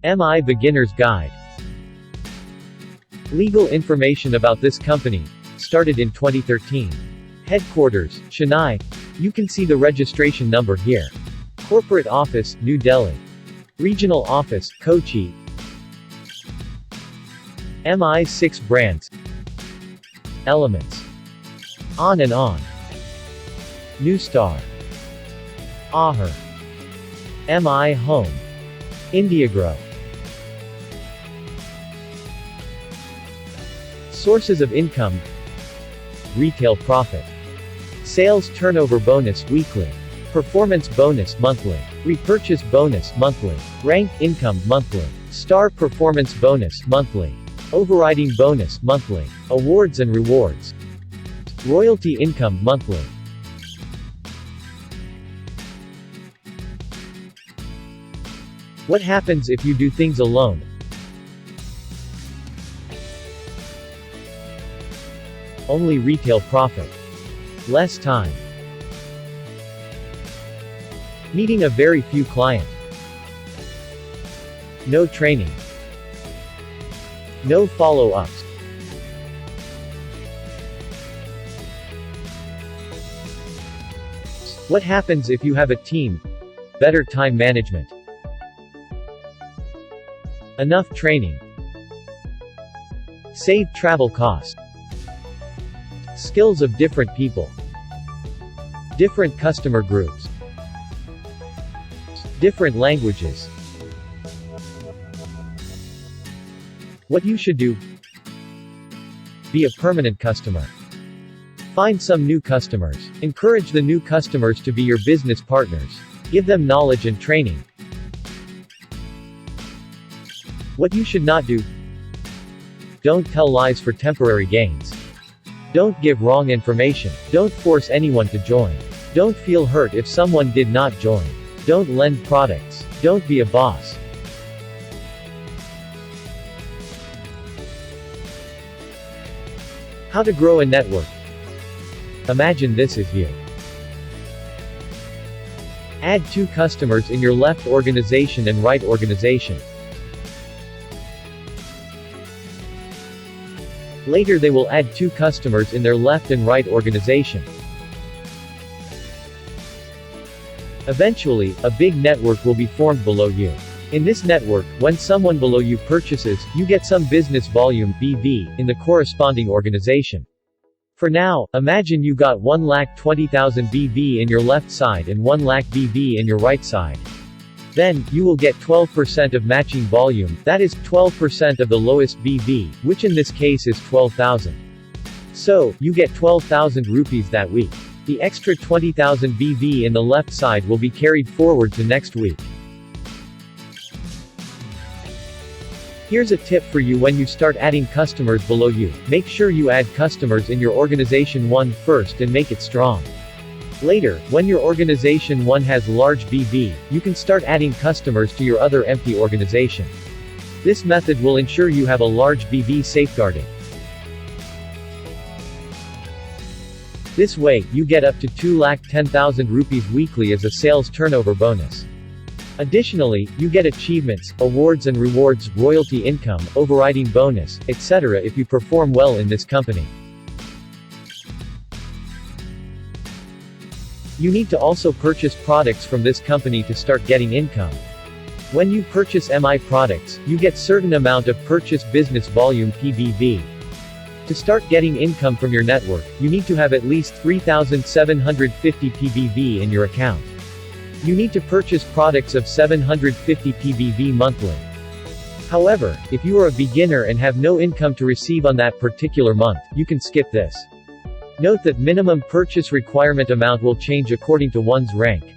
MI Beginner's Guide. Legal information about this company. Started in 2013. Headquarters, Chennai. You can see the registration number here. Corporate office, New Delhi. Regional office, Kochi. MI 6 brands. Elements. On and On. New Star. Ahar. MI Home. Indiagrow. Sources of income. Retail profit. Sales turnover bonus weekly. Performance bonus monthly. Repurchase bonus monthly. Rank income monthly. Star performance bonus monthly. Overriding bonus monthly. Awards and rewards. Royalty income monthly. What happens if you do things alone? Only retail profit. Less time. Meeting a very few client. No training. No follow-ups. What happens if you have a team? Better time management. Enough training. Save travel costs. Skills of different people. Different customer groups. Different languages. What you should do. Be a permanent customer. Find some new customers. Encourage the new customers to be your business partners. Give them knowledge and training. What you should not do. Don't tell lies for temporary gains. Don't give wrong information. Don't force anyone to join. Don't feel hurt if someone did not join. Don't lend products. Don't be a boss. How to grow a network. Imagine this is you. Add 2 customers in your left organization and right organization. Later they will add 2 customers in their left and right organization. Eventually, a big network will be formed below you. In this network, when someone below you purchases, you get some business volume BV in the corresponding organization. For now, imagine you got 1,20,000 BV in your left side and 1 lakh BV in your right side. Then, you will get 12% of matching volume, that is, 12% of the lowest BV, which in this case is 12,000. So, you get 12,000 rupees that week. The extra 20,000 BV in the left side will be carried forward to next week. Here's a tip for you when you start adding customers below you. Make sure you add customers in your organization 1 first and make it strong. Later, when your organization 1 has large BV, you can start adding customers to your other empty organization. This method will ensure you have a large BV safeguarding. This way, you get up to 2,10,000 rupees weekly as a sales turnover bonus. Additionally, you get achievements, awards and rewards, royalty income, overriding bonus, etc. if you perform well in this company. You need to also purchase products from this company to start getting income. When you purchase MI products, you get certain amount of purchase business volume PBV. To start getting income from your network, you need to have at least 3,750 PBV in your account. You need to purchase products of 750 PBV monthly. However, if you are a beginner and have no income to receive on that particular month, you can skip this. Note that minimum purchase requirement amount will change according to one's rank.